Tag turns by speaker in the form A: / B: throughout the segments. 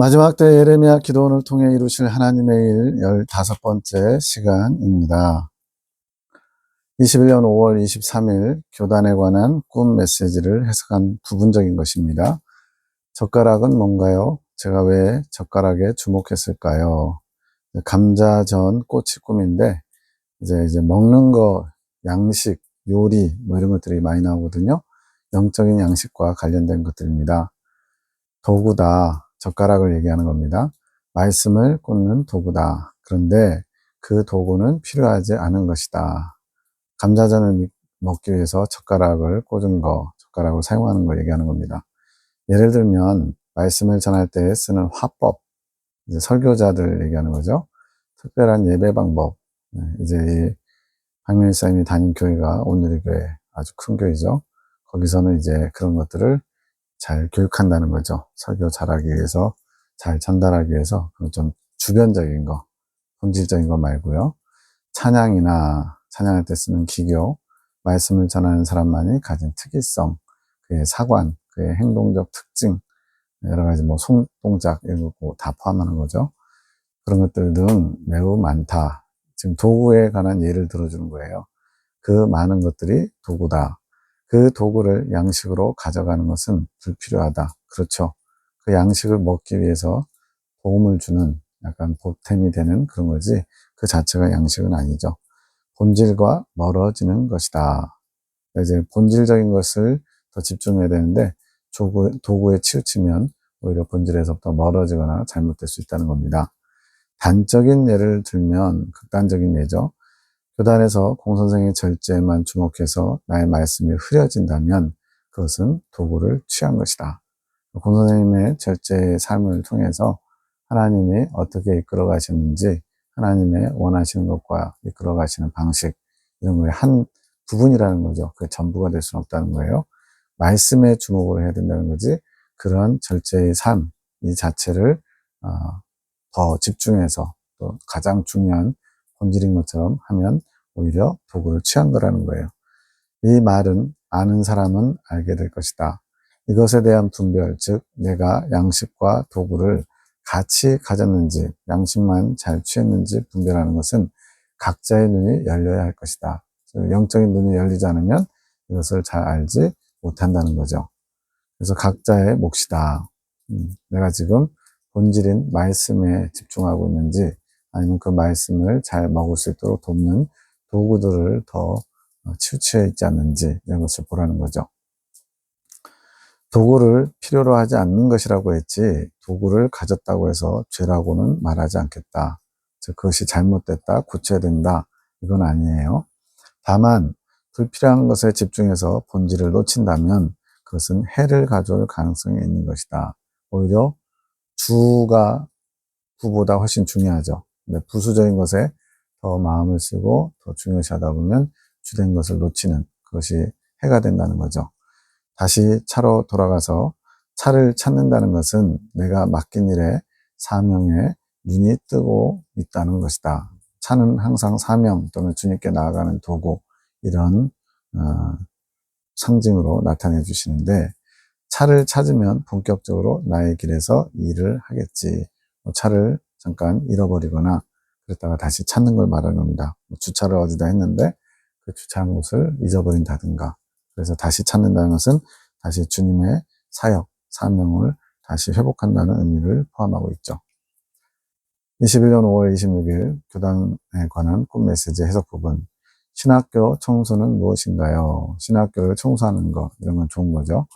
A: 마지막 때 예레미야 기도원을 통해 이루실 하나님의 일 15번째 시간입니다. 21년 5월 23일 교단에 관한 꿈 메시지를 해석한 부분적인 것입니다. 젓가락은 뭔가요? 제가 왜 젓가락에 주목했을까요? 감자전 꼬치 꿈인데 이제 먹는 거, 양식, 요리 뭐 이런 것들이 많이 나오거든요. 영적인 양식과 관련된 것들입니다. 도구다. 젓가락을 얘기하는 겁니다. 말씀을 꽂는 도구다. 그런데 그 도구는 필요하지 않은 것이다. 감자전을 먹기 위해서 젓가락을 꽂은 거, 젓가락을 사용하는 걸 얘기하는 겁니다. 예를 들면 말씀을 전할 때 쓰는 화법, 이제 설교자들 얘기하는 거죠. 특별한 예배 방법, 이제 이 박명희 사님이 다닌 교회가 오늘의 교회, 아주 큰 교회죠. 거기서는 이제 그런 것들을 잘 교육한다는 거죠. 설교 잘하기 위해서, 잘 전달하기 위해서 좀 주변적인 거, 본질적인 거 말고요. 찬양할 때 쓰는 기교, 말씀을 전하는 사람만이 가진 특이성, 그의 사관, 그의 행동적 특징, 여러 가지 뭐 손동작 이런 거 다 포함하는 거죠. 그런 것들 등 매우 많다. 지금 도구에 관한 예를 들어주는 거예요. 그 많은 것들이 도구다. 그 도구를 양식으로 가져가는 것은 불필요하다. 그렇죠. 그 양식을 먹기 위해서 도움을 주는 약간 보탬이 되는 그런 거지 그 자체가 양식은 아니죠. 본질과 멀어지는 것이다. 이제 본질적인 것을 더 집중해야 되는데 도구에 치우치면 오히려 본질에서부터 멀어지거나 잘못될 수 있다는 겁니다. 단적인 예를 들면 극단적인 예죠. 교단에서 공선생의 절제에만 주목해서 나의 말씀이 흐려진다면 그것은 도구를 취한 것이다. 공선생님의 절제의 삶을 통해서 하나님이 어떻게 이끌어 가시는지, 하나님의 원하시는 것과 이끌어 가시는 방식, 이런 거의 한 부분이라는 거죠. 그 전부가 될 수는 없다는 거예요. 말씀에 주목을 해야 된다는 거지, 그런 절제의 삶, 이 자체를 더 집중해서 또 가장 중요한 본질인 것처럼 하면 오히려 도구를 취한 거라는 거예요. 이 말은 아는 사람은 알게 될 것이다. 이것에 대한 분별, 즉 내가 양식과 도구를 같이 가졌는지, 양식만 잘 취했는지 분별하는 것은 각자의 눈이 열려야 할 것이다. 영적인 눈이 열리지 않으면 이것을 잘 알지 못한다는 거죠. 그래서 각자의 몫이다. 내가 지금 본질인 말씀에 집중하고 있는지, 아니면 그 말씀을 잘 먹을 수 있도록 돕는 도구들을 더 치우쳐 있지 않는지, 이런 것을 보라는 거죠. 도구를 필요로 하지 않는 것이라고 했지, 도구를 가졌다고 해서 죄라고는 말하지 않겠다. 즉, 그것이 잘못됐다, 고쳐야 된다, 이건 아니에요. 다만 불필요한 것에 집중해서 본질을 놓친다면 그것은 해를 가져올 가능성이 있는 것이다. 오히려 주가 부보다 훨씬 중요하죠. 근데 부수적인 것에 더 마음을 쓰고 더 중요시하다 보면 주된 것을 놓치는, 그것이 해가 된다는 거죠. 다시 차로 돌아가서 차를 찾는다는 것은 내가 맡긴 일에, 사명에 눈이 뜨고 있다는 것이다. 차는 항상 사명 또는 주님께 나아가는 도구, 이런 상징으로 나타내 주시는데, 차를 찾으면 본격적으로 나의 길에서 일을 하겠지. 차를 잠깐 잃어버리거나 그랬다가 다시 찾는 걸 말하는 겁니다. 주차를 어디다 했는데 그 주차한 곳을 잊어버린다든가. 그래서 다시 찾는다는 것은 다시 주님의 사역, 사명을 다시 회복한다는 의미를 포함하고 있죠. 21년 5월 26일 교단에 관한 꿈 메시지 해석 부분. 신학교 청소는 무엇인가요? 신학교를 청소하는 것, 이런 건 좋은 거죠.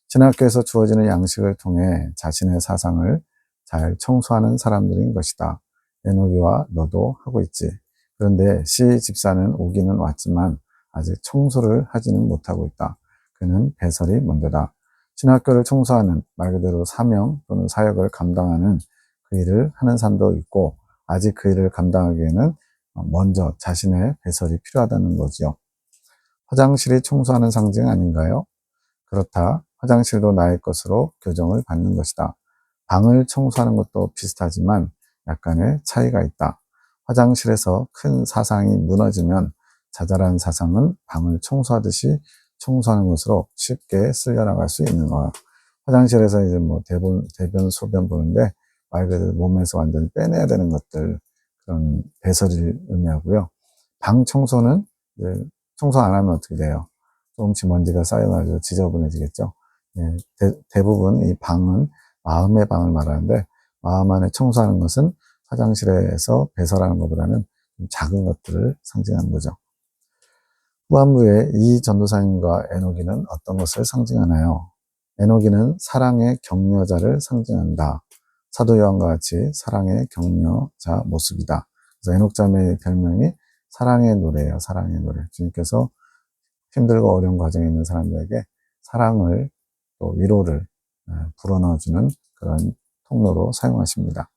A: 신학교에서 주어지는 양식을 통해 자신의 사상을 잘 청소하는 사람들인 것이다. 에노기와 너도 하고 있지. 그런데 C 집사는 오기는 왔지만 아직 청소를 하지는 못하고 있다. 그는 배설이 먼저다. 신학교를 청소하는, 말 그대로 사명 또는 사역을 감당하는 그 일을 하는 사람도 있고, 아직 그 일을 감당하기에는 먼저 자신의 배설이 필요하다는 거지요. 화장실이 청소하는 상징 아닌가요? 그렇다. 화장실도 나의 것으로 교정을 받는 것이다. 방을 청소하는 것도 비슷하지만 약간의 차이가 있다. 화장실에서 큰 사상이 무너지면 자잘한 사상은 방을 청소하듯이 청소하는 것으로 쉽게 쓸려나갈 수 있는 거야. 화장실에서 이제 뭐 대변, 소변 보는데 말 그대로 몸에서 완전히 빼내야 되는 것들, 그런 배설을 의미하고요. 방 청소는 이제 청소 안 하면 어떻게 돼요? 조금씩 먼지가 쌓여가지고 지저분해지겠죠. 예, 대부분 이 방은 마음의 방을 말하는데, 마음 안에 청소하는 것은 화장실에서 배설하는 것보다는 좀 작은 것들을 상징하는 거죠. 후반부에 이 전도사님과 에노기는 어떤 것을 상징하나요? 에노기는 사랑의 격려자를 상징한다. 사도 요한과 같이 사랑의 격려자 모습이다. 그래서 에녹 자매의 별명이 사랑의 노래예요. 사랑의 노래. 주님께서 힘들고 어려운 과정에 있는 사람들에게 사랑을, 또 위로를 불어넣어주는 그런 통로로 사용하십니다.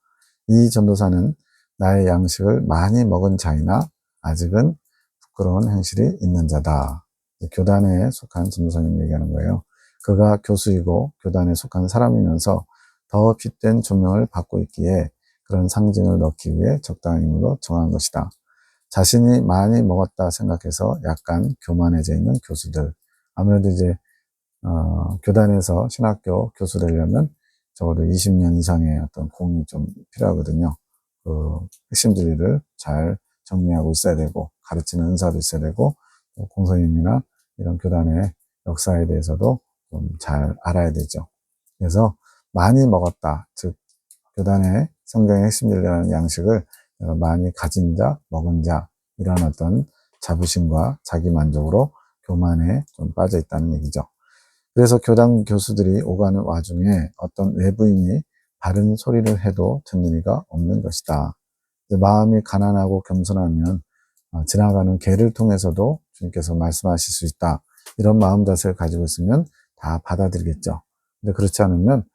A: 이 전도사는 나의 양식을 많이 먹은 자이나 아직은 부끄러운 행실이 있는 자다. 교단에 속한 전도사님 얘기하는 거예요. 그가 교수이고 교단에 속한 사람이면서 더 핏된 조명을 받고 있기에 그런 상징을 넣기 위해 적당한 인물로 정한 것이다. 자신이 많이 먹었다 생각해서 약간 교만해져 있는 교수들. 아무래도 이제 교단에서 신학교 교수 되려면 적어도 20년 이상의 어떤 공이 좀 필요하거든요. 그 핵심 진리를 잘 정리하고 있어야 되고, 가르치는 은사도 있어야 되고, 공서인이나 이런 교단의 역사에 대해서도 좀 잘 알아야 되죠. 그래서 많이 먹었다, 즉 교단의 성경의 핵심 진리라는 양식을 많이 가진 자, 먹은 자, 이런 어떤 자부심과 자기 만족으로 교만에 좀 빠져 있다는 얘기죠. 그래서 교단 교수들이 오가는 와중에 어떤 외부인이 바른 소리를 해도 듣는 이가 없는 것이다. 마음이 가난하고 겸손하면 지나가는 개를 통해서도 주님께서 말씀하실 수 있다. 이런 마음 자세를 가지고 있으면 다 받아들이겠죠. 근데 그렇지 않으면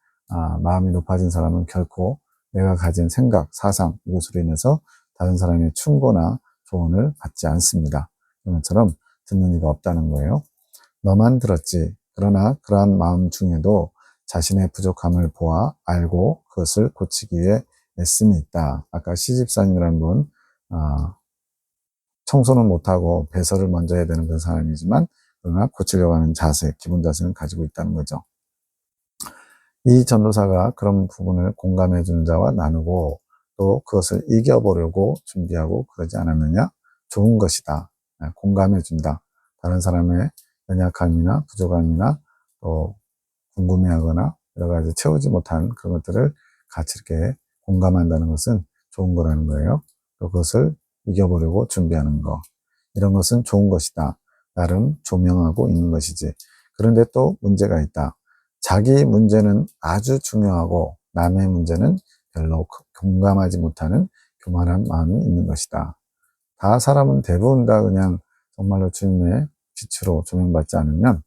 A: 마음이 높아진 사람은 결코 내가 가진 생각, 사상, 이것으로 인해서 다른 사람의 충고나 조언을 받지 않습니다. 그런 것처럼 듣는 이가 없다는 거예요. 너만 들었지. 그러나 그러한 마음 중에도 자신의 부족함을 보아 알고 그것을 고치기 위해 애씀이 있다. 아까 시집사님이라는 분, 청소는 못하고 배설을 먼저 해야 되는 그런 사람이지만, 그러나 고치려고 하는 자세, 기본 자세는 가지고 있다는 거죠. 이 전도사가 그런 부분을 공감해 주는 자와 나누고 또 그것을 이겨보려고 준비하고 그러지 않았느냐? 좋은 것이다. 공감해 준다. 다른 사람의 연약함이나 부족함이나 또 궁금해하거나 여러 가지 채우지 못한 그런 것들을 같이 이렇게 공감한다는 것은 좋은 거라는 거예요. 또 그것을 이겨보려고 준비하는 거. 이런 것은 좋은 것이다. 나름 조명하고 있는 것이지. 그런데 또 문제가 있다. 자기 문제는 아주 중요하고 남의 문제는 별로 공감하지 못하는 교만한 마음이 있는 것이다. 다 사람은 대부분 다 그냥 정말로 주님의 빛으로 조명받지 않으면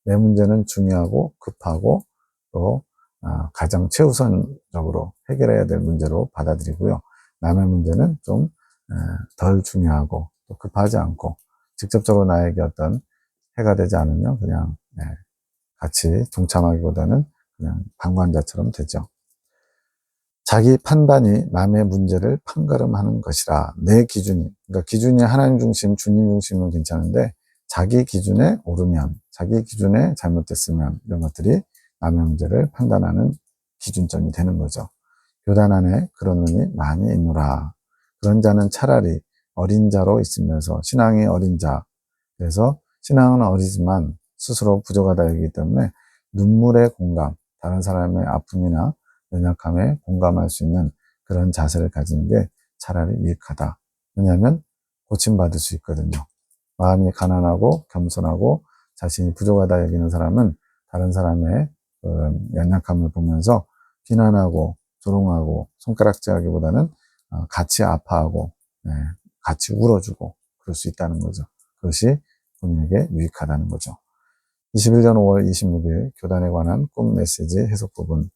A: 내 문제는 중요하고 급하고 또 가장 최우선적으로 해결해야 될 문제로 받아들이고요. 남의 문제는 좀 덜 중요하고 또 급하지 않고 직접적으로 나에게 어떤 해가 되지 않으면 그냥 같이 동참하기보다는 그냥 방관자처럼 되죠. 자기 판단이 남의 문제를 판가름하는 것이라. 내 기준이, 그러니까 기준이 하나님 중심, 주님 중심은 괜찮은데 자기 기준에 오르면, 자기 기준에 잘못됐으면 이런 것들이 남의 문제를 판단하는 기준점이 되는 거죠. 교단 안에 그런 눈이 많이 있노라. 그런 자는 차라리 어린 자로 있으면서, 신앙이 어린 자, 그래서 신앙은 어리지만 스스로 부족하다 여기기 때문에 눈물의 공감, 다른 사람의 아픔이나 연약함에 공감할 수 있는 그런 자세를 가지는 게 차라리 유익하다. 왜냐하면 고침받을 수 있거든요. 마음이 가난하고 겸손하고 자신이 부족하다 여기는 사람은 다른 사람의 연약함을 보면서 비난하고 조롱하고 손가락질하기보다는 같이 아파하고 같이 울어주고 그럴 수 있다는 거죠. 그것이 본인에게 유익하다는 거죠. 21년 5월 26일 교단에 관한 꿈 메시지 해석 부분.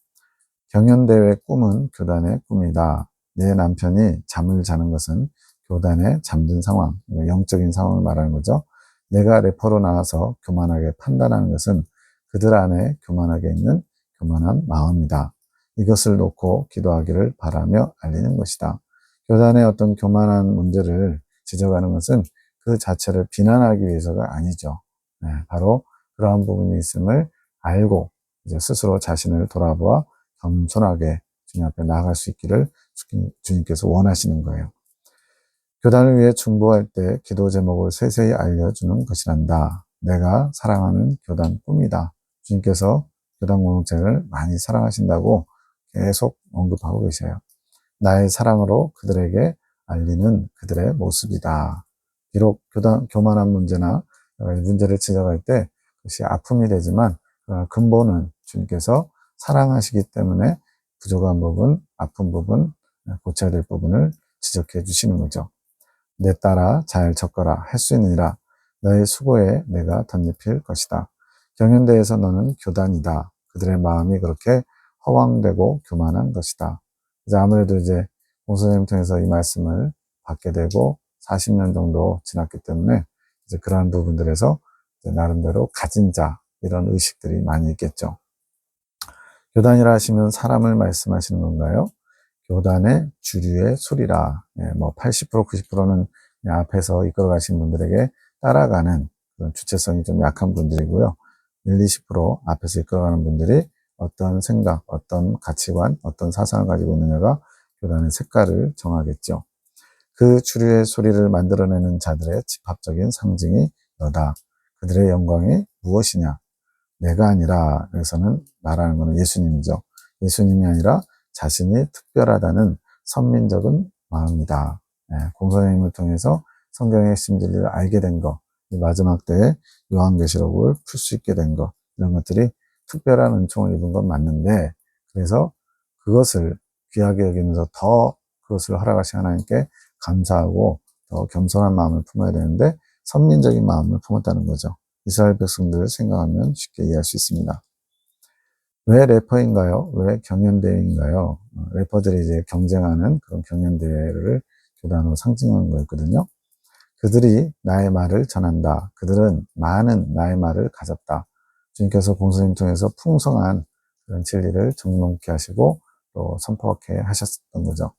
A: 경연대회 꿈은 교단의 꿈이다. 내 남편이 잠을 자는 것은 교단에 잠든 상황, 영적인 상황을 말하는 거죠. 내가 래퍼로 나와서 교만하게 판단하는 것은 그들 안에 교만하게 있는 교만한 마음이다. 이것을 놓고 기도하기를 바라며 알리는 것이다. 교단의 어떤 교만한 문제를 지적하는 것은 그 자체를 비난하기 위해서가 아니죠. 바로 그러한 부분이 있음을 알고 이제 스스로 자신을 돌아보아 겸손하게 주님 앞에 나아갈 수 있기를 주님께서 원하시는 거예요. 교단을 위해 중보할 때 기도 제목을 세세히 알려주는 것이란다. 내가 사랑하는 교단 꿈이다. 주님께서 교단 공동체를 많이 사랑하신다고 계속 언급하고 계셔요. 나의 사랑으로 그들에게 알리는 그들의 모습이다. 비록 교만한 문제나 여러 가지 문제를 지적할 때 그것이 아픔이 되지만 근본은 주님께서 사랑하시기 때문에 부족한 부분, 아픈 부분, 고쳐야 될 부분을 지적해 주시는 거죠. 내 딸아 잘 적거라 할 수 있느니라. 너의 수고에 내가 덧입힐 것이다. 경연대에서 너는 교단이다. 그들의 마음이 그렇게 허황되고 교만한 것이다. 이제 아무래도 이제 공소장을 통해서 이 말씀을 받게 되고 40년 정도 지났기 때문에 이제 그러한 부분들에서 이제 나름대로 가진 자 이런 의식들이 많이 있겠죠. 교단이라 하시면 사람을 말씀하시는 건가요? 교단의 주류의 소리라. 뭐 80%, 90%는 앞에서 이끌어 가신 분들에게 따라가는 그런 주체성이 좀 약한 분들이고요. 1, 20% 앞에서 이끌어가는 분들이 어떤 생각, 어떤 가치관, 어떤 사상을 가지고 있느냐가 교단의 색깔을 정하겠죠. 그 주류의 소리를 만들어내는 자들의 집합적인 상징이 너다. 그들의 영광이 무엇이냐? 내가 아니라, 여기서는 나라는 것은 예수님이죠. 예수님이 아니라 자신이 특별하다는 선민적인 마음이다. 공소장님을 통해서 성경의 핵심 진리를 알게 된 것, 이 마지막 때에 요한계시록을 풀 수 있게 된 것, 이런 것들이 특별한 은총을 입은 건 맞는데, 그래서 그것을 귀하게 여기면서 더 그것을 허락하신 하나님께 감사하고 더 겸손한 마음을 품어야 되는데 선민적인 마음을 품었다는 거죠. 이스라엘 백성들을 생각하면 쉽게 이해할 수 있습니다. 왜 래퍼인가요? 왜 경연대회인가요? 래퍼들이 이제 경쟁하는 그런 경연대회를 교단으로 상징하는 거였거든요. 그들이 나의 말을 전한다. 그들은 많은 나의 말을 가졌다. 주님께서 공소님 통해서 풍성한 그런 진리를 정명케 하시고 또 선포하게 하셨던 거죠.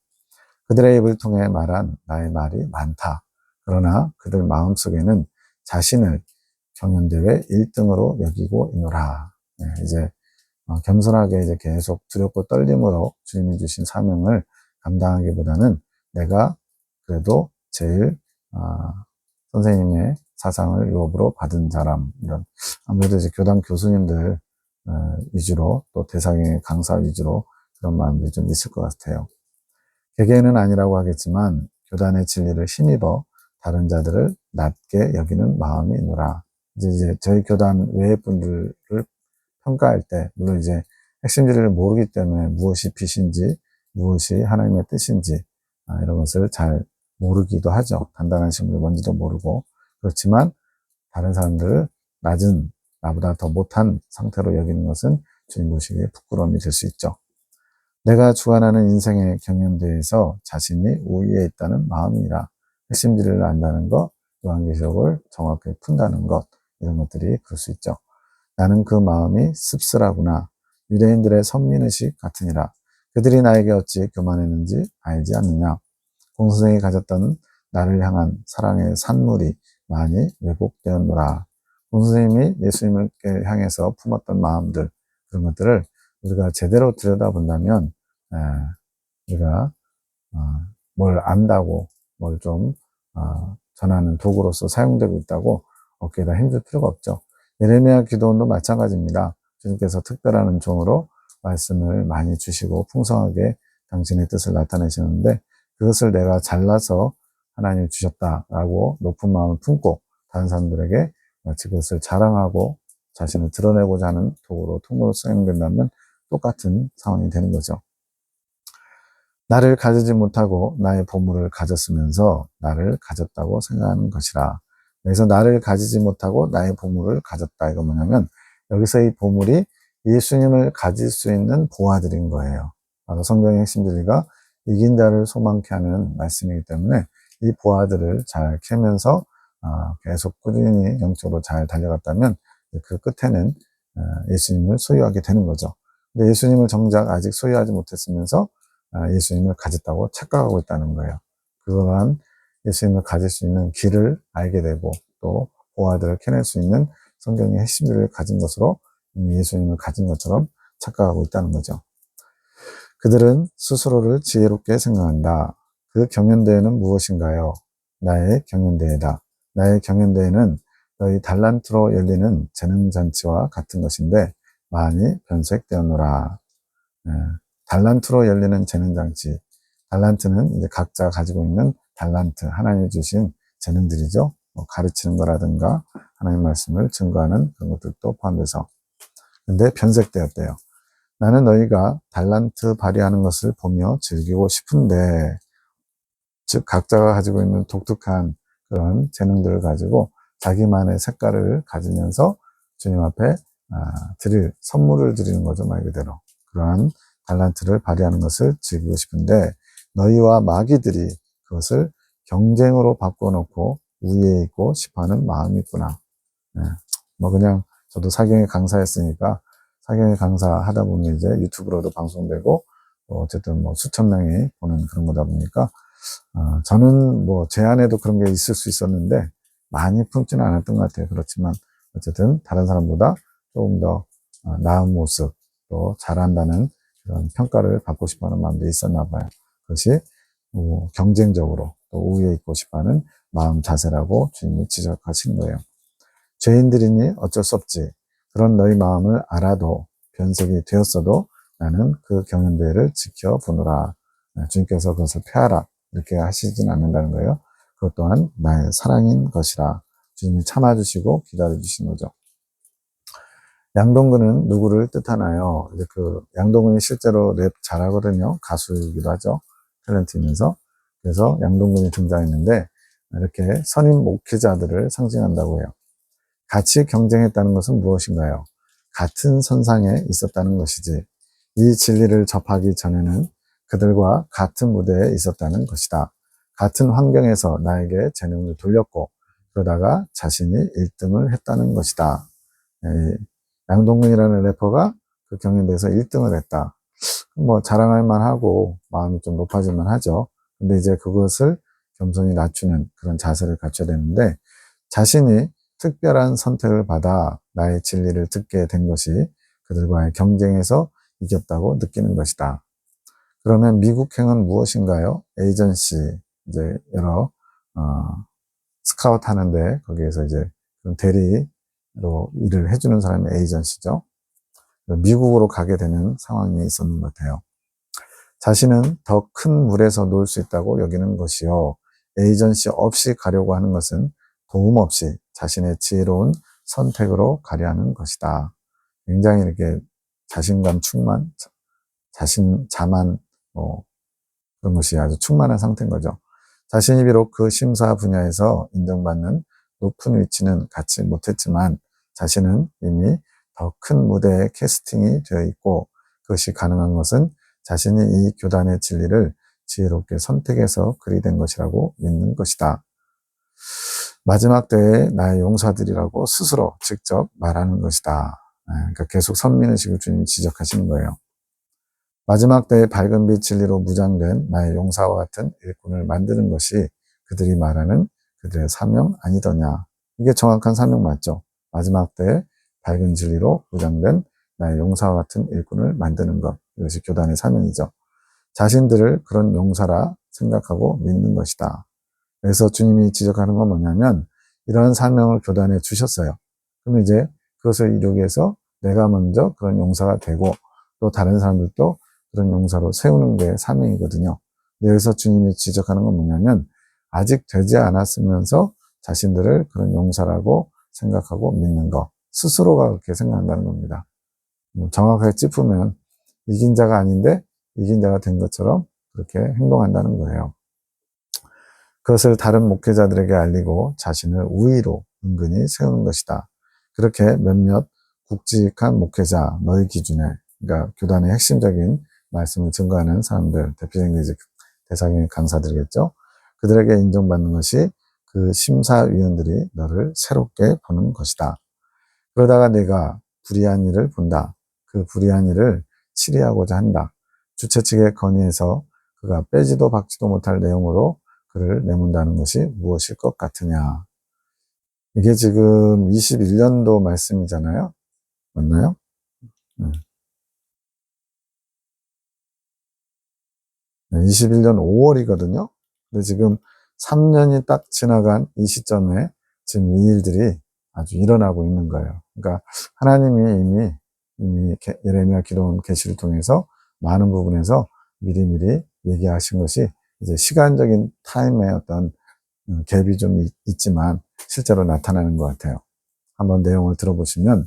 A: 그들의 입을 통해 말한 나의 말이 많다. 그러나 그들 마음속에는 자신을 경연대회 1등으로 여기고 있노라. 이제 겸손하게 이제 계속 두렵고 떨림으로 주님이 주신 사명을 감당하기보다는 내가 그래도 제일 선생님의 사상을 유업으로 받은 사람, 이런 아무래도 이제 교단 교수님들 위주로 또 대상의 강사 위주로 그런 마음들이 좀 있을 것 같아요. 개개인은 아니라고 하겠지만 교단의 진리를 힘입어 다른 자들을 낮게 여기는 마음이 있노라. 이제 저희 교단 외의 분들을 평가할 때, 물론 이제 핵심 진리를 모르기 때문에 무엇이 빛인지, 무엇이 하나님의 뜻인지, 이런 것을 잘 모르기도 하죠. 단단한 신분이 뭔지도 모르고. 그렇지만 다른 사람들을 낮은, 나보다 더 못한 상태로 여기는 것은 주님 보시기에 부끄러움이 될 수 있죠. 내가 주관하는 인생의 경연대에서 자신이 우위에 있다는 마음이라. 핵심 진리를 안다는 것, 요한계시록을 정확하게 푼다는 것, 이런 것들이 그럴 수 있죠. 나는 그 마음이 씁쓸하구나. 유대인들의 선민의식 같으니라. 그들이 나에게 어찌 교만했는지 알지 않느냐. 공소생이 가졌던 나를 향한 사랑의 산물이 많이 왜곡되었노라. 공소생님이 예수님을 향해서 품었던 마음들, 그런 것들을 우리가 제대로 들여다본다면 우리가 뭘 안다고 뭘 좀 전하는 도구로서 사용되고 있다고 어깨에다 힘줄 필요가 없죠. 예레미야 기도원도 마찬가지입니다. 주님께서 특별한 은총으로 말씀을 많이 주시고 풍성하게 당신의 뜻을 나타내시는데 그것을 내가 잘라서 하나님이 주셨다라고 높은 마음을 품고 다른 사람들에게 마치 그것을 자랑하고 자신을 드러내고자 하는 도구로 통로로 사용된다면 똑같은 상황이 되는 거죠. 나를 가지지 못하고 나의 보물을 가졌으면서 나를 가졌다고 생각하는 것이라. 여기서 나를 가지지 못하고 나의 보물을 가졌다. 이거 뭐냐면 여기서 이 보물이 예수님을 가질 수 있는 보화들인 거예요. 바로 성경의 핵심 진리가 이긴 자를 소망케 하는 말씀이기 때문에 이 보화들을 잘 캐면서 계속 꾸준히 영적으로 잘 달려갔다면 그 끝에는 예수님을 소유하게 되는 거죠. 근데 예수님을 정작 아직 소유하지 못했으면서 예수님을 가졌다고 착각하고 있다는 거예요. 그러한 예수님을 가질 수 있는 길을 알게 되고 또 보화들을 캐낼 수 있는 성경의 핵심들을 가진 것으로 이미 예수님을 가진 것처럼 착각하고 있다는 거죠. 그들은 스스로를 지혜롭게 생각한다. 그 경연대회는 무엇인가요? 나의 경연대회다. 나의 경연대회는 너희 달란트로 열리는 재능잔치와 같은 것인데 많이 변색되었노라. 예, 달란트로 열리는 재능잔치. 달란트는 이제 각자 가지고 있는 달란트, 하나님이 주신 재능들이죠. 뭐 가르치는 거라든가 하나님 말씀을 증거하는 그런 것들도 포함돼서. 근데 변색되었대요. 나는 너희가 달란트 발휘하는 것을 보며 즐기고 싶은데, 즉 각자가 가지고 있는 독특한 그런 재능들을 가지고 자기만의 색깔을 가지면서 주님 앞에 드릴 선물을 드리는 거죠, 말 그대로. 그러한 달란트를 발휘하는 것을 즐기고 싶은데 너희와 마귀들이 그것을 경쟁으로 바꿔놓고 우위에 있고 싶어하는 마음이 있구나. 네. 뭐 그냥 저도 사경의 강사였으니까 사경의 강사 하다 보면 이제 유튜브로도 방송되고 어쨌든 뭐 수천 명이 보는 그런 거다 보니까 저는 뭐 제 안에도 그런 게 있을 수 있었는데 많이 품지는 않았던 것 같아요. 그렇지만 어쨌든 다른 사람보다 조금 더 나은 모습 또 잘한다는 그런 평가를 받고 싶어하는 마음도 있었나 봐요. 그것이 경쟁적으로 또 우위에 있고 싶어하는 마음 자세라고 주님이 지적하신 거예요. 죄인들이니 어쩔 수 없지. 그런 너희 마음을 알아도 변색이 되었어도 나는 그 경연대회를 지켜보노라. 주님께서 그것을 폐하라. 이렇게 하시진 않는다는 거예요. 그것 또한 나의 사랑인 것이라. 주님이 참아주시고 기다려주신 거죠. 양동근은 누구를 뜻하나요? 이제 그 양동근이 실제로 랩 잘하거든요. 가수이기도 하죠. 탤런트 있면서. 그래서 양동근이 등장했는데 이렇게 선임 목회자들을 상징한다고 해요. 같이 경쟁했다는 것은 무엇인가요? 같은 선상에 있었다는 것이지. 이 진리를 접하기 전에는 그들과 같은 무대에 있었다는 것이다. 같은 환경에서 나에게 재능을 돌렸고 그러다가 자신이 1등을 했다는 것이다. 양동근이라는 래퍼가 그 경연대회에서 1등을 했다. 뭐 자랑할 만하고 마음이 좀 높아질 만하죠. 근데 이제 그것을 겸손히 낮추는 그런 자세를 갖춰야 되는데 자신이 특별한 선택을 받아 나의 진리를 듣게 된 것이 그들과의 경쟁에서 이겼다고 느끼는 것이다. 그러면 미국행은 무엇인가요? 에이전시, 이제 여러 스카우트 하는데 거기에서 이제 대리로 일을 해주는 사람이 에이전시죠. 미국으로 가게 되는 상황이 있었는 것 같아요. 자신은 더 큰 물에서 놀 수 있다고 여기는 것이요. 에이전시 없이 가려고 하는 것은 도움 없이 자신의 지혜로운 선택으로 가려 하는 것이다. 굉장히 이렇게 자신감 충만, 자만, 그런 것이 아주 충만한 상태인 거죠. 자신이 비록 그 심사 분야에서 인정받는 높은 위치는 갖지 못했지만 자신은 이미 더 큰 무대에 캐스팅이 되어 있고 그것이 가능한 것은 자신이 이 교단의 진리를 지혜롭게 선택해서 그리 된 것이라고 믿는 것이다. 마지막 때에 나의 용사들이라고 스스로 직접 말하는 것이다. 그러니까 계속 선민의식을 주님이 지적하시는 거예요. 마지막 때의 밝은 빛 진리로 무장된 나의 용사와 같은 일꾼을 만드는 것이 그들이 말하는 그들의 사명 아니더냐. 이게 정확한 사명 맞죠? 마지막 때의 밝은 진리로 무장된 나의 용사와 같은 일꾼을 만드는 것. 이것이 교단의 사명이죠. 자신들을 그런 용사라 생각하고 믿는 것이다. 그래서 주님이 지적하는 건 뭐냐면 이런 사명을 교단에 주셨어요. 그럼 이제 그것을 이루기 위해서 내가 먼저 그런 용사가 되고 또 다른 사람들도 그런 용사로 세우는 게 사명이거든요. 여기서 주님이 지적하는 건 뭐냐면 아직 되지 않았으면서 자신들을 그런 용사라고 생각하고 믿는 것. 스스로가 그렇게 생각한다는 겁니다. 정확하게 짚으면 이긴 자가 아닌데 이긴 자가 된 것처럼 그렇게 행동한다는 거예요. 그것을 다른 목회자들에게 알리고 자신을 우위로 은근히 세우는 것이다. 그렇게 몇몇 굵직한 목회자, 너희 기준에, 그러니까 교단의 핵심적인 말씀을 증거하는 사람들, 대표적인 이제 대상의 강사들이겠죠. 그들에게 인정받는 것이 그 심사위원들이 너를 새롭게 보는 것이다. 그러다가 내가 불의한 일을 본다. 그 불의한 일을 치리하고자 한다. 주최 측에 건의해서 그가 빼지도 박지도 못할 내용으로 그를 내몬다는 것이 무엇일 것 같으냐. 이게 지금 21년도 말씀이잖아요. 맞나요? 21년 5월이거든요. 근데 지금 3년이 딱 지나간 이 시점에 지금 이 일들이 아주 일어나고 있는 거예요. 그러니까 하나님이 이미 예레미야 기도원 계시를 통해서 많은 부분에서 미리미리 얘기하신 것이 이제 시간적인 타임의 어떤 갭이 좀 있지만 실제로 나타나는 것 같아요. 한번 내용을 들어보시면,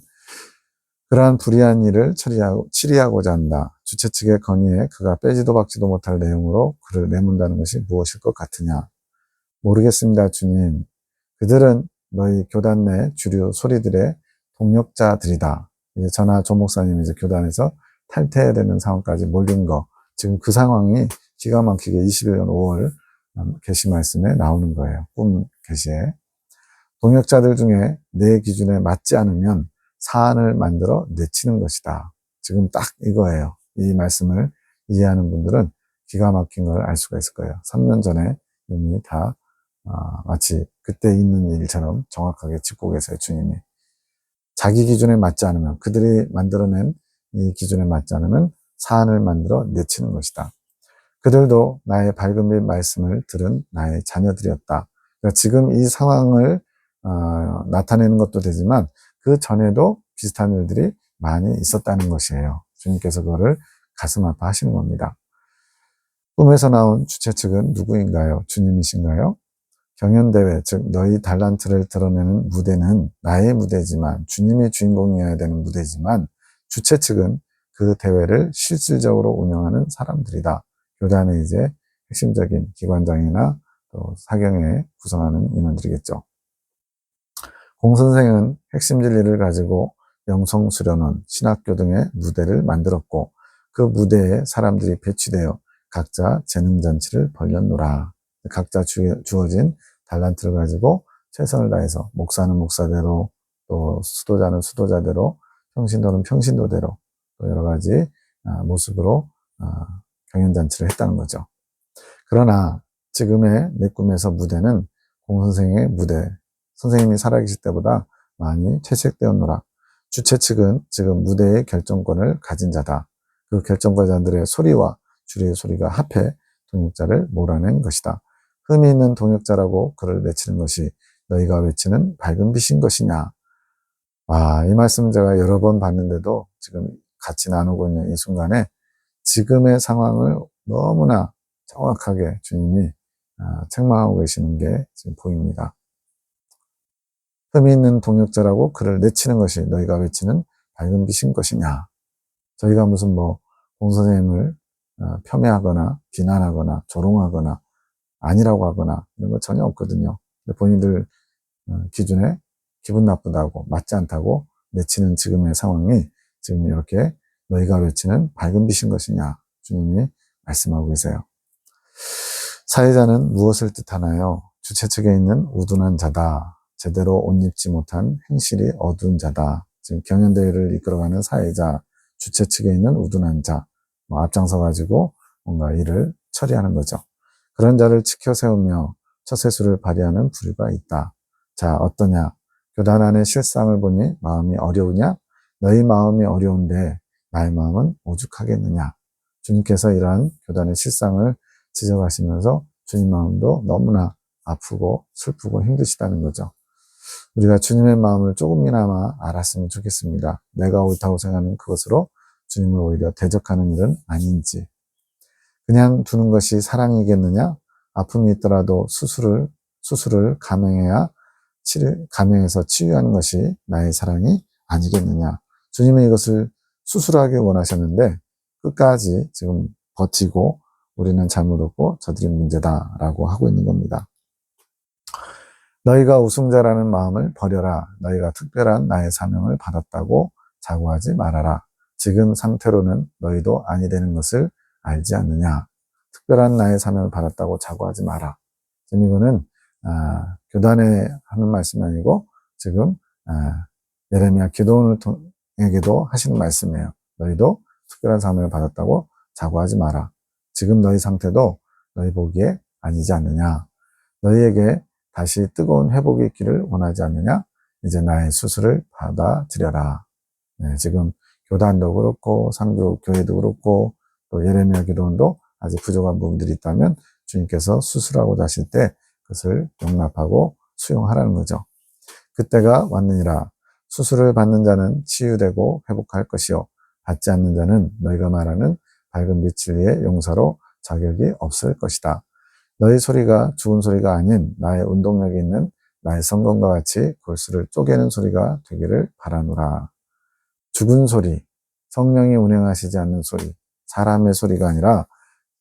A: 그러한 불의한 일을 치리하고자 한다. 주최 측의 건의에 그가 빼지도 박지도 못할 내용으로 그를 내문다는 것이 무엇일 것 같으냐. 모르겠습니다, 주님. 그들은 너희 교단 내 주류 소리들의 동력자들이다. 이제 저나 조 목사님이 이제 교단에서 탈퇴되는 상황까지 몰린 거. 지금 그 상황이 기가 막히게 21년 5월 계시 말씀에 나오는 거예요. 꿈 계시에. 동역자들 중에 내 기준에 맞지 않으면 사안을 만들어 내치는 것이다. 지금 딱 이거예요. 이 말씀을 이해하는 분들은 기가 막힌 걸 알 수가 있을 거예요. 3년 전에 이미 다 마치 그때 있는 일처럼 정확하게 짚고 계세요. 주님이. 자기 기준에 맞지 않으면, 그들이 만들어낸 이 기준에 맞지 않으면 사안을 만들어 내치는 것이다. 그들도 나의 밝은 빛 말씀을 들은 나의 자녀들이었다. 그러니까 지금 이 상황을 나타내는 것도 되지만 그 전에도 비슷한 일들이 많이 있었다는 것이에요. 주님께서 그거를 가슴 아파하시는 겁니다. 꿈에서 나온 주최 측은 누구인가요? 주님이신가요? 경연대회, 즉 너희 달란트를 드러내는 무대는 나의 무대지만, 주님이 주인공이어야 되는 무대지만, 주최 측은 그 대회를 실질적으로 운영하는 사람들이다. 교단의 이제 핵심적인 기관장이나 또 사경에 구성하는 인원들이겠죠. 공선생은 핵심 진리를 가지고 영성수련원, 신학교 등의 무대를 만들었고 그 무대에 사람들이 배치되어 각자 재능잔치를 벌였노라. 각자 주어진 달란트를 가지고 최선을 다해서, 목사는 목사대로, 또 수도자는 수도자대로, 평신도는 평신도대로, 또 여러 가지 모습으로 경연잔치를 했다는 거죠. 그러나 지금의 내 꿈에서 무대는 공선생의 무대, 선생님이 살아계실 때보다 많이 퇴색되었노라. 주최 측은 지금 무대의 결정권을 가진 자다. 그 결정권자들의 소리와 주리의 소리가 합해 동역자를 몰아낸 것이다. 흠이 있는 동역자라고 그를 외치는 것이 너희가 외치는 밝은 빛인 것이냐. 이 말씀은 제가 여러 번 봤는데도 지금 같이 나누고 있는 이 순간에 지금의 상황을 너무나 정확하게 주님이 책망하고 계시는 게 지금 보입니다. 흠이 있는 동역자라고 그를 내치는 것이 너희가 외치는 밝은 빛인 것이냐. 저희가 무슨 공선생님을 폄훼하거나 비난하거나 조롱하거나 아니라고 하거나 이런 거 전혀 없거든요. 근데 본인들 기준에 기분 나쁘다고, 맞지 않다고 내치는 지금의 상황이 지금 이렇게 너희가 외치는 밝은 빛인 것이냐. 주님이 말씀하고 계세요. 사회자는 무엇을 뜻하나요? 주최 측에 있는 우둔한 자다. 제대로 옷 입지 못한 행실이 어두운 자다. 지금 경연대회를 이끌어가는 사회자, 주최 측에 있는 우둔한 자, 앞장서 가지고 뭔가 일을 처리하는 거죠. 그런 자를 지켜 세우며 처세술을 발휘하는 부류가 있다. 자, 어떠냐? 교단 안의 실상을 보니 마음이 어려우냐? 너희 마음이 어려운데 나의 마음은 오죽하겠느냐? 주님께서 이러한 교단의 실상을 지적하시면서 주님 마음도 너무나 아프고 슬프고 힘드시다는 거죠. 우리가 주님의 마음을 조금이나마 알았으면 좋겠습니다. 내가 옳다고 생각하는 그것으로 주님을 오히려 대적하는 일은 아닌지. 그냥 두는 것이 사랑이겠느냐? 아픔이 있더라도 수술을 감행해서 치유하는 것이 나의 사랑이 아니겠느냐? 주님은 이것을 수술하기 원하셨는데 끝까지 지금 버티고 우리는 잘못 없고 저들이 문제다라고 하고 있는 겁니다. 너희가 우승자라는 마음을 버려라. 너희가 특별한 나의 사명을 받았다고 자고하지 말아라. 지금 상태로는 너희도 아니 되는 것을 알지 않느냐. 특별한 나의 사명을 받았다고 자고하지 마라. 지금 이거는 교단에 하는 말씀이 아니고 지금 예레미야 기도원에게도 하시는 말씀이에요. 너희도 특별한 사명을 받았다고 자고하지 마라. 지금 너희 상태도 너희 보기에 아니지 않느냐. 너희에게 다시 뜨거운 회복이 있기를 원하지 않느냐. 이제 나의 수술을 받아들여라. 지금 교단도 그렇고 상주 교회도 그렇고 또 예레미야 기도원도 아직 부족한 부분들이 있다면 주님께서 수술하고자 하실 때 그것을 용납하고 수용하라는 거죠. 그때가 왔느니라. 수술을 받는 자는 치유되고 회복할 것이요 받지 않는 자는 너희가 말하는 밝은 빛을 위해 용사로 자격이 없을 것이다. 너희 소리가 죽은 소리가 아닌 나의 운동력이 있는 나의 성검과 같이 골수를 쪼개는 소리가 되기를 바라노라. 죽은 소리, 성령이 운행하시지 않는 소리, 사람의 소리가 아니라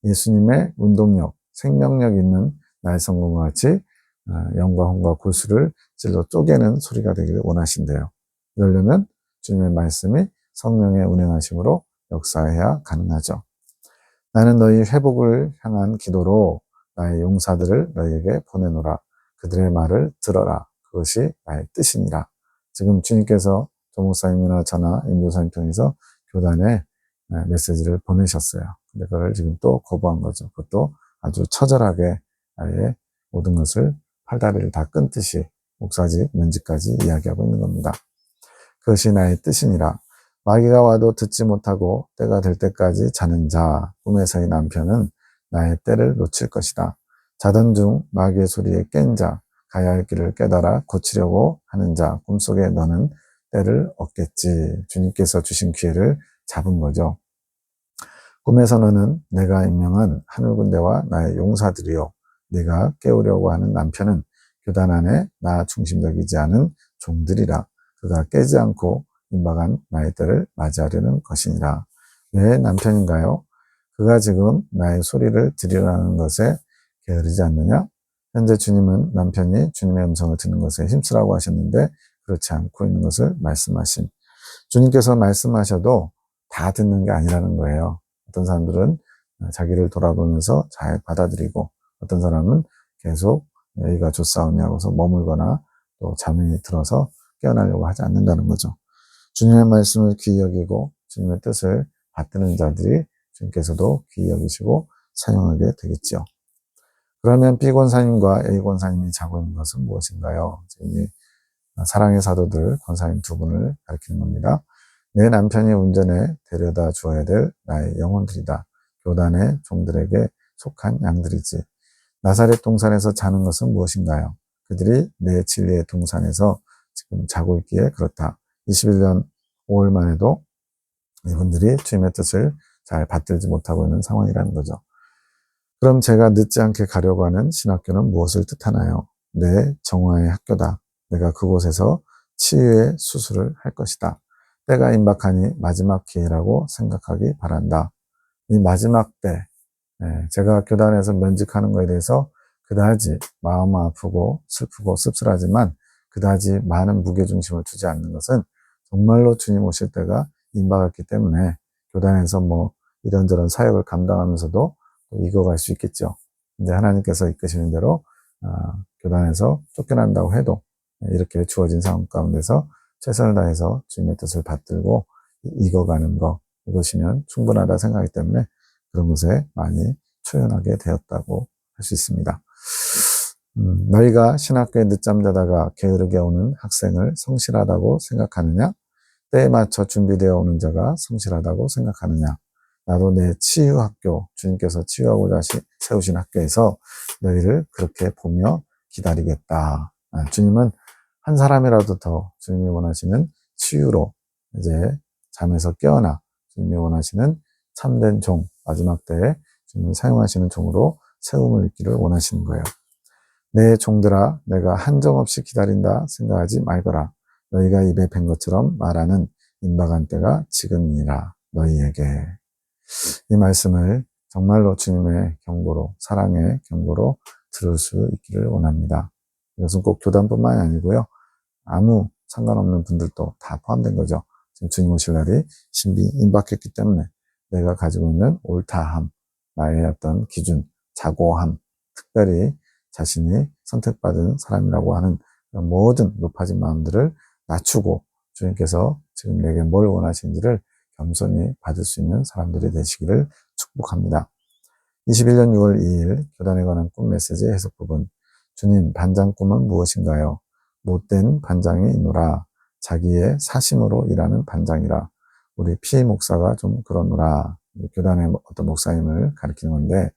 A: 예수님의 운동력, 생명력 있는 나의 성공과 같이 영과 혼과 골수를 찔러 쪼개는 소리가 되기를 원하신대요. 그러려면 주님의 말씀이 성령의 운행하심으로 역사해야 가능하죠. 나는 너희 회복을 향한 기도로 나의 용사들을 너희에게 보내노라. 그들의 말을 들어라. 그것이 나의 뜻이니라. 지금 주님께서 조목사님이나 저나 임조사님 통해서 교단에 메시지를 보내셨어요. 근데 그걸 지금 또 거부한 거죠. 그것도 아주 처절하게 아예 모든 것을 팔다리를 다 끊듯이 목사직 면직까지 이야기하고 있는 겁니다. 그것이 나의 뜻이니라. 마귀가 와도 듣지 못하고 때가 될 때까지 자는 자, 꿈에서의 남편은 나의 때를 놓칠 것이다. 자던 중 마귀의 소리에 깬 자, 가야 할 길을 깨달아 고치려고 하는 자, 꿈속에 너는 때를 얻겠지. 주님께서 주신 기회를 잡은 거죠. 꿈에서 너는 내가 임명한 하늘군대와 나의 용사들이요. 네가 깨우려고 하는 남편은 교단 안에 나 중심적이지 않은 종들이라. 그가 깨지 않고 임박한 나의 때를 맞이하려는 것이니라. 왜 남편인가요? 그가 지금 나의 소리를 들으라는 것에 게으르지 않느냐? 현재 주님은 남편이 주님의 음성을 듣는 것에 힘쓰라고 하셨는데 그렇지 않고 있는 것을 말씀하신. 주님께서 말씀하셔도 다 듣는 게 아니라는 거예요. 어떤 사람들은 자기를 돌아보면서 잘 받아들이고 어떤 사람은 계속 여기가 좋사오냐고서 머물거나 또 잠이 들어서 깨어나려고 하지 않는다는 거죠. 주님의 말씀을 귀히 여기고 주님의 뜻을 받드는 자들이 주님께서도 귀히 여기시고 사용하게 되겠죠. 그러면 B 권사님과 A 권사님이 자고 있는 것은 무엇인가요? 지금 이 사랑의 사도들 권사님 두 분을 가리키는 겁니다. 내 남편이 운전해 데려다 주어야 될 나의 영혼들이다. 교단의 종들에게 속한 양들이지. 나사렛 동산에서 자는 것은 무엇인가요? 그들이 내 진리의 동산에서 지금 자고 있기에 그렇다. 21년 5월만 해도 이분들이 주님의 뜻을 잘 받들지 못하고 있는 상황이라는 거죠. 그럼 제가 늦지 않게 가려고 하는 신학교는 무엇을 뜻하나요? 내 정화의 학교다. 내가 그곳에서 치유의 수술을 할 것이다. 때가 임박하니 마지막 기회라고 생각하기 바란다. 이 마지막 때, 제가 교단에서 면직하는 것에 대해서 그다지 마음 아프고 슬프고 씁쓸하지만 그다지 많은 무게중심을 두지 않는 것은 정말로 주님 오실 때가 임박했기 때문에 교단에서 뭐 이런저런 사역을 감당하면서도 익어갈 수 있겠죠. 이제 하나님께서 이끄시는 대로 교단에서 쫓겨난다고 해도 이렇게 주어진 상황 가운데서 최선을 다해서 주님의 뜻을 받들고 익어가는 것, 이것이면 충분하다 생각하기 때문에 그런 것에 많이 초연하게 되었다고 할 수 있습니다. 너희가 신학교에 늦잠 자다가 게으르게 오는 학생을 성실하다고 생각하느냐? 때에 맞춰 준비되어 오는 자가 성실하다고 생각하느냐? 나도 내 치유학교, 주님께서 치유하고자 세우신 학교에서 너희를 그렇게 보며 기다리겠다. 주님은 한 사람이라도 더 주님이 원하시는 치유로 이제 잠에서 깨어나 주님이 원하시는 참된 종, 마지막 때에 주님이 사용하시는 종으로 세움을 입기를 원하시는 거예요. 내 종들아, 내가 한정없이 기다린다 생각하지 말거라. 너희가 입에 밴 것처럼 말하는 임박한 때가 지금이니라. 너희에게. 이 말씀을 정말로 주님의 경고로, 사랑의 경고로 들을 수 있기를 원합니다. 이것은 꼭 교단뿐만이 아니고요. 아무 상관없는 분들도 다 포함된 거죠. 지금 주님 오실 날이 신비 임박했기 때문에 내가 가지고 있는 옳다함, 나의 어떤 기준, 자고함, 특별히 자신이 선택받은 사람이라고 하는 모든 높아진 마음들을 낮추고 주님께서 지금 내게 뭘 원하시는지를 겸손히 받을 수 있는 사람들이 되시기를 축복합니다. 21년 6월 2일 교단에 관한 꿈 메시지 해석 부분. 주님, 반장 꿈은 무엇인가요? 못된 반장이 있노라. 자기의 사심으로 일하는 반장이라. 우리 피해 목사가 좀 그러노라. 교단의 어떤 목사님을 가리키는 건데,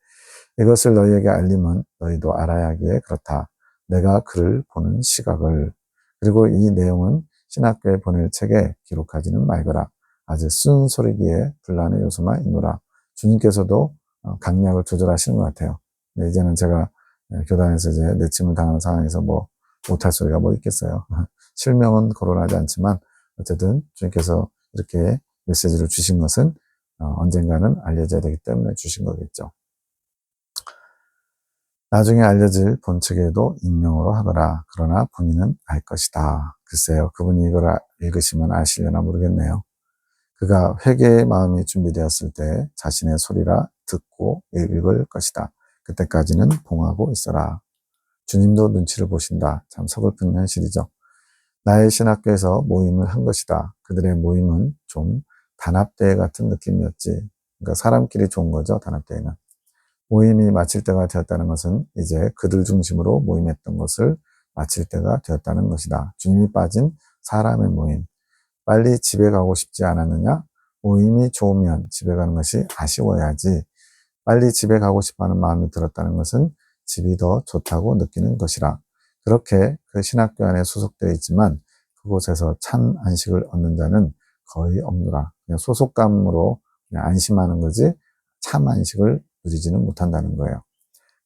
A: 이것을 너희에게 알림은 너희도 알아야 하기에 그렇다. 내가 그를 보는 시각을. 그리고 이 내용은 신학교에 보낼 책에 기록하지는 말거라. 아주 쓴소리기에 분란의 요소만 있노라. 주님께서도 강약을 조절하시는 것 같아요. 이제는 제가 교단에서 이제 내침을 당하는 상황에서 뭐 못할 소리가 뭐 있겠어요. 실명은 거론하지 않지만 어쨌든 주님께서 이렇게 메시지를 주신 것은 언젠가는 알려져야 되기 때문에 주신 거겠죠. 나중에 알려질 본측에도 익명으로 하거라. 그러나 본인은 알 것이다. 글쎄요. 그분이 이걸 읽으시면 아시려나 모르겠네요. 그가 회개의 마음이 준비되었을 때 자신의 소리라 듣고 읽을 것이다. 그때까지는 봉하고 있어라. 주님도 눈치를 보신다. 참 서글픈 현실이죠. 나의 신학교에서 모임을 한 것이다. 그들의 모임은 좀 단합대회 같은 느낌이었지. 그러니까 사람끼리 좋은 거죠, 단합대회는. 모임이 마칠 때가 되었다는 것은 이제 그들 중심으로 모임했던 것을 마칠 때가 되었다는 것이다. 주님이 빠진 사람의 모임. 빨리 집에 가고 싶지 않았느냐? 모임이 좋으면 집에 가는 것이 아쉬워야지. 빨리 집에 가고 싶어하는 마음이 들었다는 것은 집이 더 좋다고 느끼는 것이라. 그렇게 그 신학교 안에 소속되어 있지만 그곳에서 참 안식을 얻는 자는 거의 없노라. 그냥 소속감으로 그냥 안심하는 거지 참 안식을 누리지는 못한다는 거예요.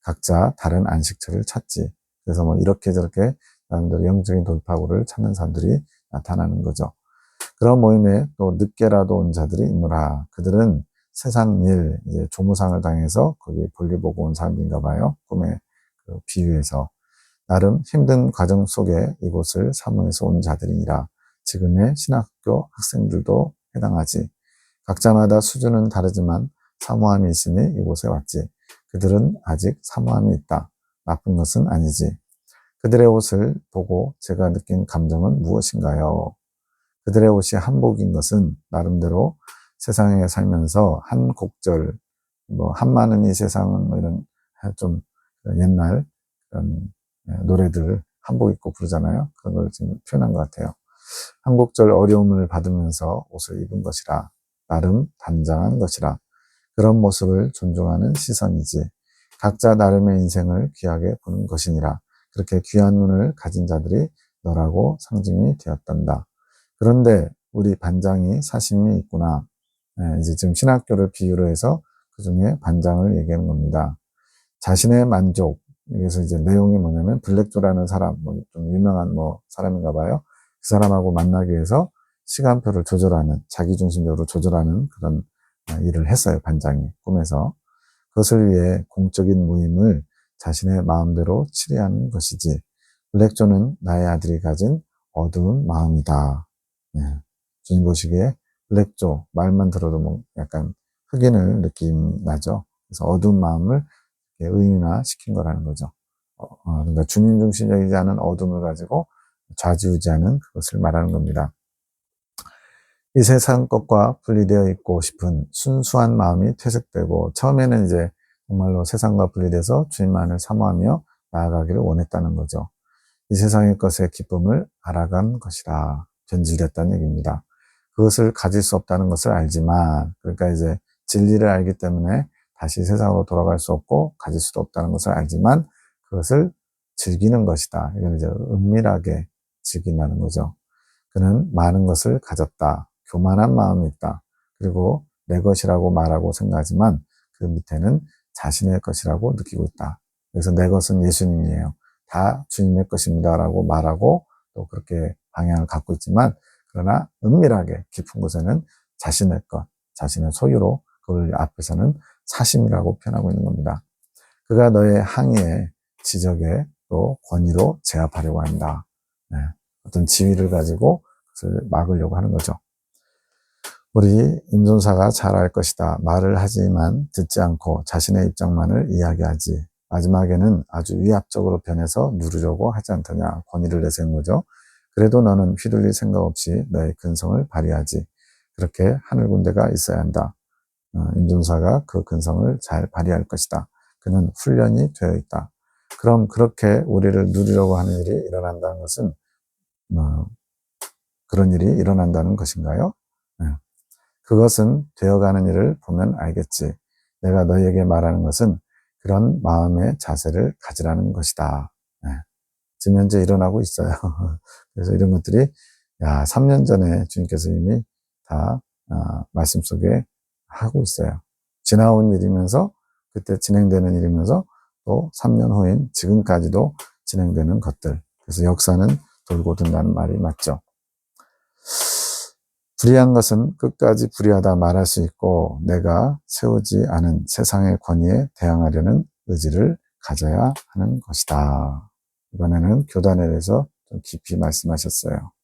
A: 각자 다른 안식처를 찾지. 그래서 뭐 이렇게 저렇게 사람들의 영적인 돌파구를 찾는 사람들이 나타나는 거죠. 그런 모임에 또 늦게라도 온 자들이 있노라. 그들은 세상 일, 이제 조무상을 당해서 거기 볼일 보고 온 사람인가 봐요. 꿈의 그 비유에서. 나름 힘든 과정 속에 이곳을 사모해서 온 자들이니라. 지금의 신학교 학생들도 해당하지. 각자마다 수준은 다르지만 사모함이 있으니 이곳에 왔지. 그들은 아직 사모함이 있다. 나쁜 것은 아니지. 그들의 옷을 보고 제가 느낀 감정은 무엇인가요? 그들의 옷이 한복인 것은 나름대로 세상에 살면서 한 곡절, 뭐 한마는 이 세상은 뭐 이런 좀 옛날 그런 노래들 한복 입고 부르잖아요. 그런 걸 지금 표현한 것 같아요. 한 곡절 어려움을 받으면서 옷을 입은 것이라. 나름 단장한 것이라. 그런 모습을 존중하는 시선이지. 각자 나름의 인생을 귀하게 보는 것이니라. 그렇게 귀한 눈을 가진 자들이 너라고 상징이 되었단다. 그런데 우리 반장이 사심이 있구나. 이제 지금 신학교를 비유로 해서 그 중에 반장을 얘기하는 겁니다. 자신의 만족, 여기서 이제 내용이 뭐냐면 블랙조라는 사람, 좀 유명한 사람인가 봐요. 그 사람하고 만나기 위해서 시간표를 조절하는, 자기중심적으로 조절하는 그런 일을 했어요, 반장이 꿈에서. 그것을 위해 공적인 모임을 자신의 마음대로 치리하는 것이지. 블랙조는 나의 아들이 가진 어두운 마음이다. 네. 주님 보시기에 블랙조 말만 들어도 약간 흑인을 느낌 나죠. 그래서 어두운 마음을 의인화 시킨 거라는 거죠. 그러니까 주님 중심적이지 않은 어둠을 가지고 좌지우지하는 그것을 말하는 겁니다. 이 세상 것과 분리되어 있고 싶은 순수한 마음이 퇴색되고 처음에는 이제 정말로 세상과 분리돼서 주님만을 사모하며 나아가기를 원했다는 거죠. 이 세상의 것의 기쁨을 알아간 것이라 변질됐다는 얘기입니다. 그것을 가질 수 없다는 것을 알지만, 그러니까 이제 진리를 알기 때문에 다시 세상으로 돌아갈 수 없고 가질 수도 없다는 것을 알지만 그것을 즐기는 것이다. 이건 이제 은밀하게 즐긴다는 거죠. 그는 많은 것을 가졌다. 교만한 마음이 있다. 그리고 내 것이라고 말하고 생각하지만 그 밑에는 자신의 것이라고 느끼고 있다. 그래서 내 것은 예수님이에요. 다 주님의 것입니다라고 말하고 또 그렇게 방향을 갖고 있지만 그러나 은밀하게 깊은 곳에는 자신의 것, 자신의 소유로 그걸 앞에서는 사심이라고 표현하고 있는 겁니다. 그가 너의 항의에 지적에 또 권위로 제압하려고 한다. 네. 어떤 지위를 가지고 그것을 막으려고 하는 거죠. 우리 임존사가 잘 알 것이다. 말을 하지만 듣지 않고 자신의 입장만을 이야기하지. 마지막에는 아주 위압적으로 변해서 누르려고 하지 않더냐. 권위를 내세운 거죠. 그래도 너는 휘둘릴 생각 없이 너의 근성을 발휘하지. 그렇게 하늘 군대가 있어야 한다. 임존사가 그 근성을 잘 발휘할 것이다. 그는 훈련이 되어 있다. 그럼 그렇게 우리를 누리려고 하는 일이 일어난다는 것은 그런 일이 일어난다는 것인가요? 그것은 되어가는 일을 보면 알겠지. 내가 너희에게 말하는 것은 그런 마음의 자세를 가지라는 것이다. 네. 지금 현재 일어나고 있어요. 그래서 이런 것들이 3년 전에 주님께서 이미 다 말씀 속에 하고 있어요. 지나온 일이면서 그때 진행되는 일이면서 또 3년 후인 지금까지도 진행되는 것들. 그래서 역사는 돌고 돈다는 말이 맞죠. 불의한 것은 끝까지 불의하다 말할 수 있고 내가 세우지 않은 세상의 권위에 대항하려는 의지를 가져야 하는 것이다. 이번에는 교단에 대해서 좀 깊이 말씀하셨어요.